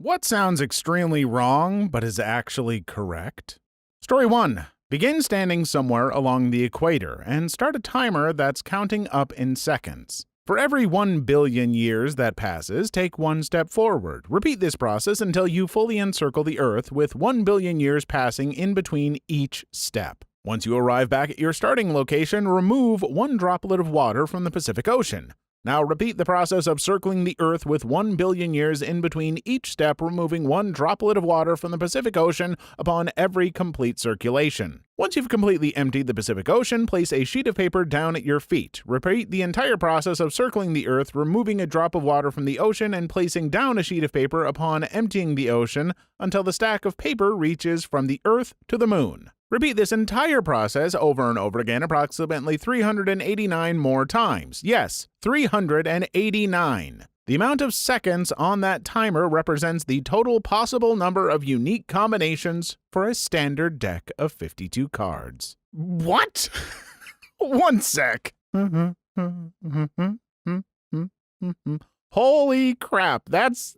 What sounds extremely wrong but is actually correct? Story 1. Begin standing somewhere along the equator and start a timer that's counting up in seconds. For every 1 billion years that passes, take one step forward. Repeat this process until you fully encircle the Earth with 1 billion years passing in between each step. Once you arrive back at your starting location, remove one droplet of water from the Pacific Ocean. Now repeat the process of circling the Earth with 1 billion years in between each step, removing one droplet of water from the Pacific Ocean upon every complete circulation. Once you've completely emptied the Pacific Ocean, place a sheet of paper down at your feet. Repeat the entire process of circling the Earth, removing a drop of water from the ocean and placing down a sheet of paper upon emptying the ocean until the stack of paper reaches from the Earth to the Moon. Repeat this entire process over and over again approximately 389 more times. Yes, 389. The amount of seconds on that timer represents the total possible number of unique combinations for a standard deck of 52 cards. What? One sec. Holy crap, that's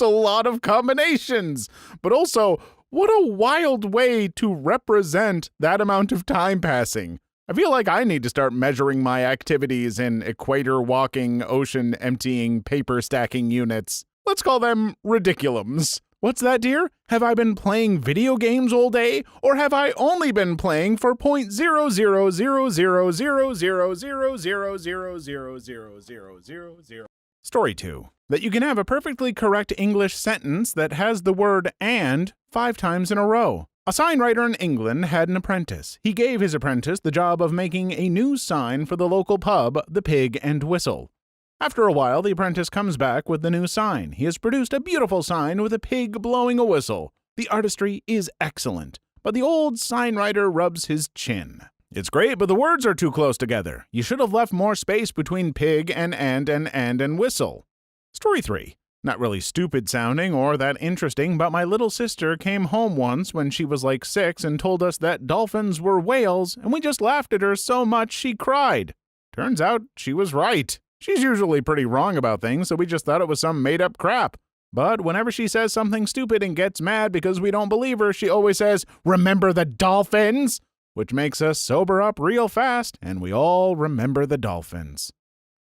a lot of combinations. But also, what a wild way to represent that amount of time passing. I feel like I need to start measuring my activities in equator walking, ocean emptying, paper stacking units. Let's call them ridiculums. What's that, dear? Have I been playing video games all day? Or have I only been playing for 0.000000000000000? Story 2. That you can have a perfectly correct English sentence that has the word "and" 5 times in a row. A sign writer in England had an apprentice. He gave his apprentice the job of making a new sign for the local pub, the Pig and Whistle. After a while, the apprentice comes back with the new sign. He has produced a beautiful sign with a pig blowing a whistle. The artistry is excellent, but the old sign writer rubs his chin. It's great, but the words are too close together. You should have left more space between pig and whistle. Story 3. Not really stupid sounding or that interesting, but my little sister came home once when she was like 6 and told us that dolphins were whales, and we just laughed at her so much she cried. Turns out she was right. She's usually pretty wrong about things, so we just thought it was some made-up crap. But whenever she says something stupid and gets mad because we don't believe her, she always says, "Remember the dolphins?" Which makes us sober up real fast, and we all remember the dolphins.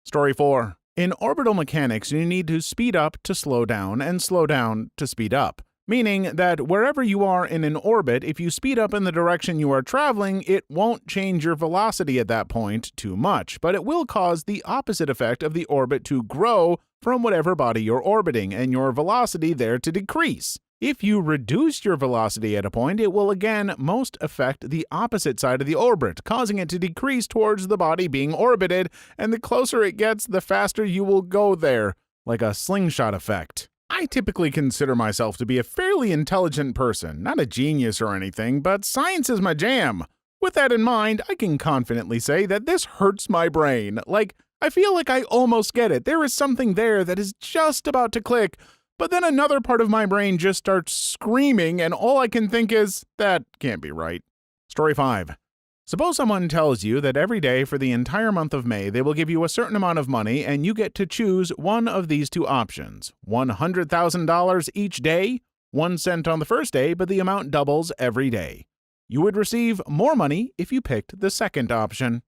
Story 4. In orbital mechanics, you need to speed up to slow down and slow down to speed up, meaning that wherever you are in an orbit, if you speed up in the direction you are traveling, it won't change your velocity at that point too much, but it will cause the opposite effect of the orbit to grow from whatever body you're orbiting, and your velocity there to decrease. If you reduce your velocity at a point, it will again most affect the opposite side of the orbit, causing it to decrease towards the body being orbited, and the closer it gets, the faster you will go there, like a slingshot effect. I typically consider myself to be a fairly intelligent person, not a genius or anything, but science is my jam. With that in mind, I can confidently say that this hurts my brain. I feel like I almost get it. There is something there that is just about to click, but then another part of my brain just starts screaming, and all I can think is, that can't be right. Story 5. Suppose someone tells you that every day for the entire month of May they will give you a certain amount of money and you get to choose one of these 2 options. $100,000 each day, 1 cent on the first day, but the amount doubles every day. You would receive more money if you picked the second option.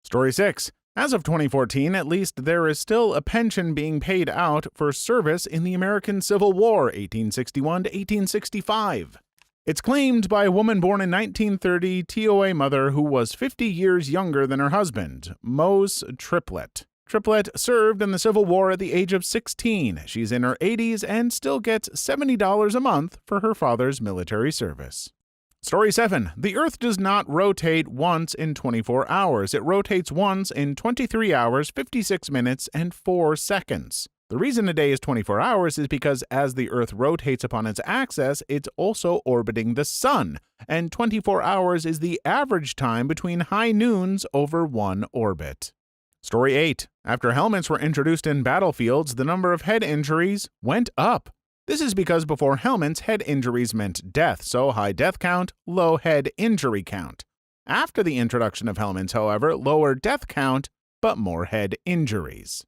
Story 6. As of 2014, at least, there is still a pension being paid out for service in the American Civil War, 1861 to 1865. It's claimed by a woman born in 1930, TOA mother who was 50 years younger than her husband, Mose Triplett. Triplett served in the Civil War at the age of 16. She's in her 80s and still gets $70 a month for her father's military service. Story 7. The Earth does not rotate once in 24 hours. It rotates once in 23 hours, 56 minutes, and 4 seconds. The reason a day is 24 hours is because as the Earth rotates upon its axis, it's also orbiting the Sun, and 24 hours is the average time between high noons over one orbit. Story 8. After helmets were introduced in battlefields, the number of head injuries went up. This is because before helmets, head injuries meant death, so high death count, low head injury count. After the introduction of helmets, however, lower death count, but more head injuries.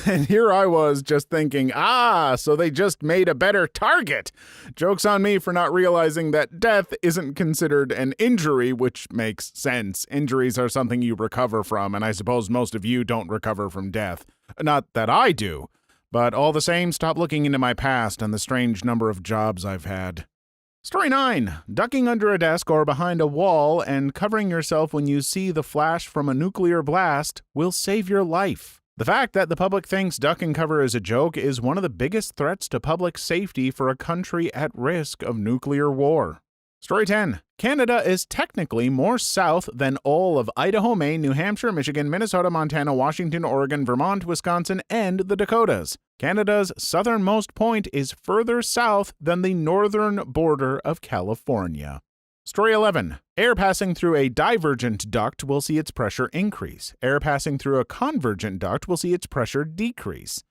And here I was just thinking, so they just made a better target. Joke's on me for not realizing that death isn't considered an injury, which makes sense. Injuries are something you recover from, and I suppose most of you don't recover from death. Not that I do, but all the same, stop looking into my past and the strange number of jobs I've had. Story 9. Ducking under a desk or behind a wall and covering yourself when you see the flash from a nuclear blast will save your life. The fact that the public thinks duck and cover is a joke is one of the biggest threats to public safety for a country at risk of nuclear war. Story 10. Canada is technically more south than all of Idaho, Maine, New Hampshire, Michigan, Minnesota, Montana, Washington, Oregon, Vermont, Wisconsin, and the Dakotas. Canada's southernmost point is further south than the northern border of California. Story 11. Air passing through a divergent duct will see its pressure increase. Air passing through a convergent duct will see its pressure decrease.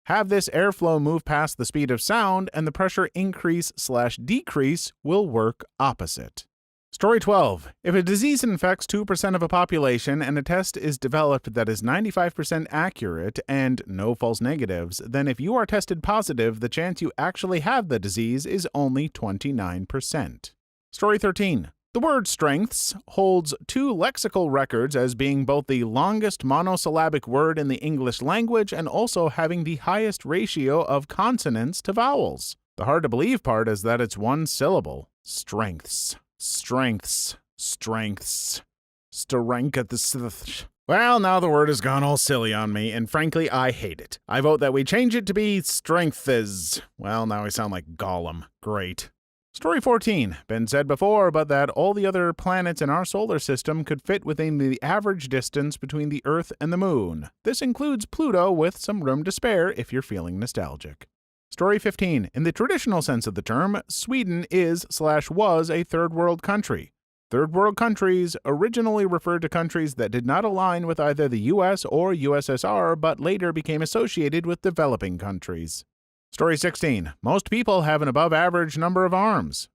Have this airflow move past the speed of sound, and the pressure increase/decrease will work opposite. Story 12. If a disease infects 2% of a population and a test is developed that is 95% accurate and no false negatives, then if you are tested positive, the chance you actually have the disease is only 29%. Story 13. The word strengths holds 2 lexical records as being both the longest monosyllabic word in the English language and also having the highest ratio of consonants to vowels. The hard-to-believe part is that it's one syllable. Strengths. Strengths. Strengths. Strengths. Well, now the word has gone all silly on me, and frankly, I hate it. I vote that we change it to be strengths. Well, now I sound like Gollum. Great. Story 14. Been said before, but that all the other planets in our solar system could fit within the average distance between the Earth and the Moon. This includes Pluto with some room to spare if you're feeling nostalgic. Story 15. In the traditional sense of the term, Sweden is/was a third world country. Third world countries originally referred to countries that did not align with either the US or USSR, but later became associated with developing countries. Story 16. Most people have an above-average number of arms.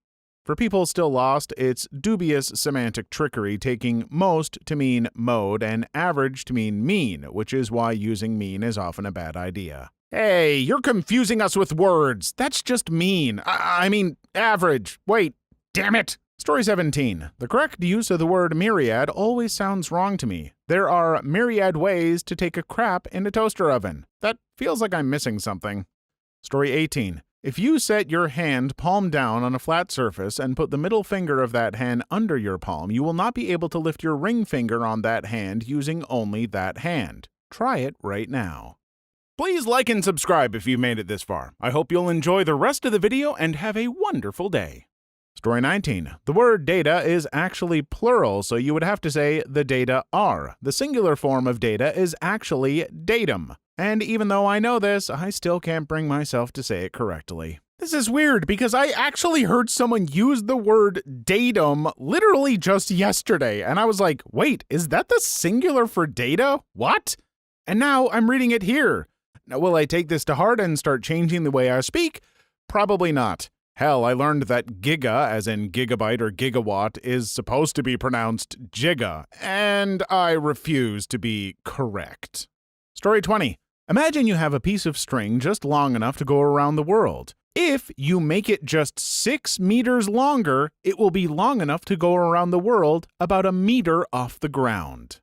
For people still lost, it's dubious semantic trickery taking most to mean mode and average to mean mean, which is why using mean is often a bad idea. Hey, you're confusing us with words. That's just mean. I mean average. Wait, damn it. Story 17. The correct use of the word myriad always sounds wrong to me. There are myriad ways to take a crap in a toaster oven. That feels like I'm missing something. Story 18. If you set your hand palm down on a flat surface and put the middle finger of that hand under your palm, you will not be able to lift your ring finger on that hand using only that hand. Try it right now. Please like and subscribe if you've made it this far. I hope you'll enjoy the rest of the video and have a wonderful day. Story 19. The word data is actually plural, so you would have to say the data are. The singular form of data is actually datum. And even though I know this, I still can't bring myself to say it correctly. This is weird because I actually heard someone use the word datum literally just yesterday, and I was like, wait, is that the singular for data? What? And now I'm reading it here. Now, will I take this to heart and start changing the way I speak? Probably not. Hell, I learned that giga, as in gigabyte or gigawatt, is supposed to be pronounced giga, and I refuse to be correct. Story 20. Imagine you have a piece of string just long enough to go around the world. If you make it just 6 meters longer, it will be long enough to go around the world about a meter off the ground.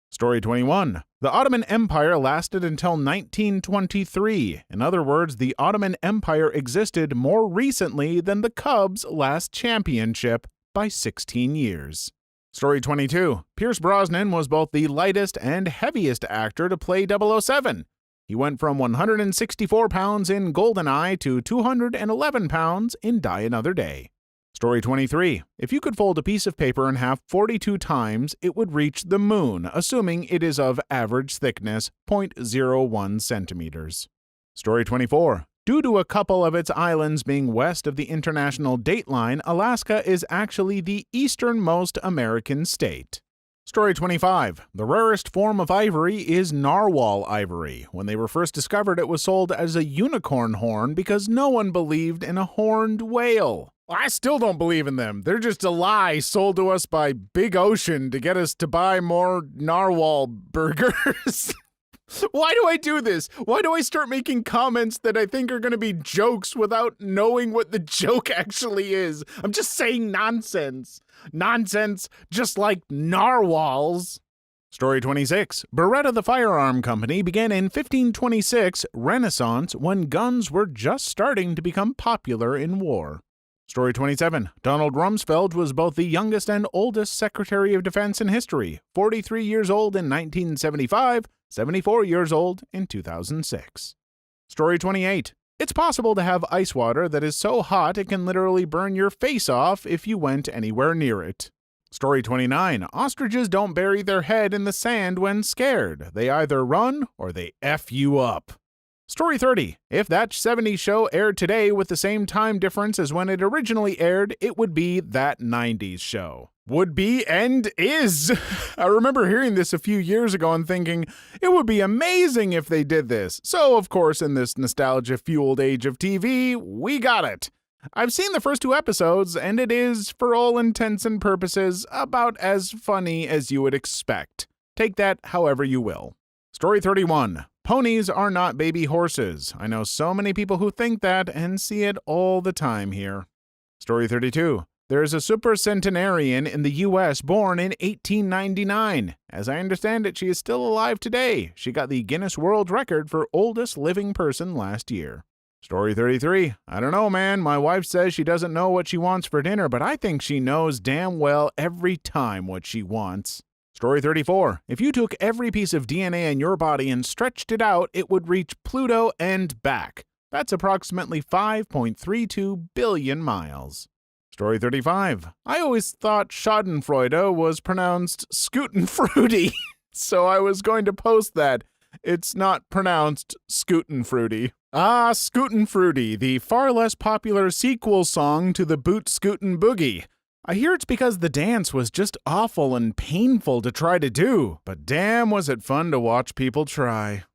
Story 21. The Ottoman Empire lasted until 1923. In other words, the Ottoman Empire existed more recently than the Cubs' last championship by 16 years. Story 22. Pierce Brosnan was both the lightest and heaviest actor to play 007. He went from 164 pounds in GoldenEye to 211 pounds in Die Another Day. Story 23. If you could fold a piece of paper in half 42 times, it would reach the moon, assuming it is of average thickness, 0.01 centimeters. Story 24. Due to a couple of its islands being west of the international date line, Alaska is actually the easternmost American state. Story 25. The rarest form of ivory is narwhal ivory. When they were first discovered, it was sold as a unicorn horn because no one believed in a horned whale. I still don't believe in them. They're just a lie sold to us by Big Ocean to get us to buy more narwhal burgers. Why do I do this? Why do I start making comments that I think are going to be jokes without knowing what the joke actually is? I'm just saying nonsense. Nonsense, just like narwhals. Story 26. Beretta the Firearm Company began in 1526 Renaissance when guns were just starting to become popular in war. Story 27. Donald Rumsfeld was both the youngest and oldest Secretary of Defense in history, 43 years old in 1975, 74 years old in 2006. Story 28. It's possible to have ice water that is so hot it can literally burn your face off if you went anywhere near it. Story 29. Ostriches don't bury their head in the sand when scared. They either run or they F you up. Story 30. If that 70s show aired today with the same time difference as when it originally aired, it would be that 90s show. Would be and is. I remember hearing this a few years ago and thinking, it would be amazing if they did this. So, of course, in this nostalgia-fueled age of TV, we got it. I've seen the first 2 episodes, and it is, for all intents and purposes, about as funny as you would expect. Take that however you will. Story 31. Ponies are not baby horses. I know so many people who think that and see it all the time here. Story 32. There is a supercentenarian in the U.S. born in 1899. As I understand it, she is still alive today. She got the Guinness World Record for oldest living person last year. Story 33. I don't know, man. My wife says she doesn't know what she wants for dinner, but I think she knows damn well every time what she wants. Story 34. If you took every piece of DNA in your body and stretched it out, it would reach Pluto and back. That's approximately 5.32 billion miles. Story 35. I always thought schadenfreude was pronounced scootin' so I was going to post that. It's not pronounced scootin' fruity. Ah, Scootin' Fruity, the far less popular sequel song to the Boot Scootin' Boogie. I hear it's because the dance was just awful and painful to try to do, but damn was it fun to watch people try.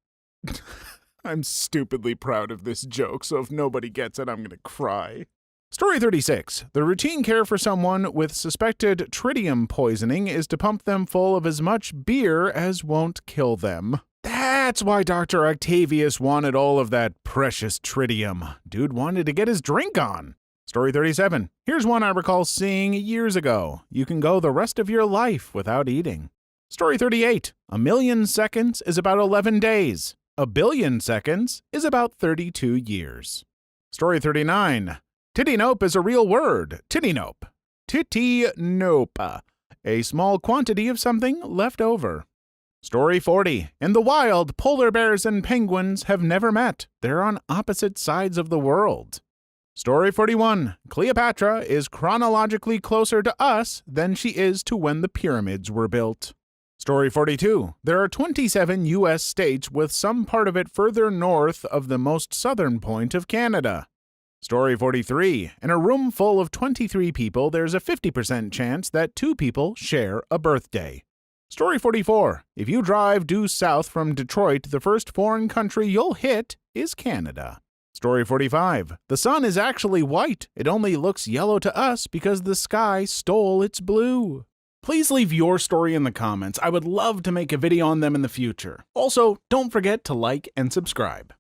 I'm stupidly proud of this joke, so if nobody gets it, I'm gonna cry. Story 36. The routine care for someone with suspected tritium poisoning is to pump them full of as much beer as won't kill them. That's why Dr. Octavius wanted all of that precious tritium. Dude wanted to get his drink on. Story 37. Here's one I recall seeing years ago. You can go the rest of your life without eating. Story 38. 1,000,000 seconds is about 11 days. 1,000,000,000 seconds is about 32 years. Story 39. Titty-nope is a real word. Titty-nope. Titty-nope. A small quantity of something left over. Story 40. In the wild, polar bears and penguins have never met. They're on opposite sides of the world. Story 41. Cleopatra is chronologically closer to us than she is to when the pyramids were built. Story 42. There are 27 U.S. states with some part of it further north of the most southern point of Canada. Story 43. In a room full of 23 people, there's a 50% chance that 2 people share a birthday. Story 44. If you drive due south from Detroit, the first foreign country you'll hit is Canada. Story 45. The sun is actually white. It only looks yellow to us because the sky stole its blue. Please leave your story in the comments. I would love to make a video on them in the future. Also, don't forget to like and subscribe.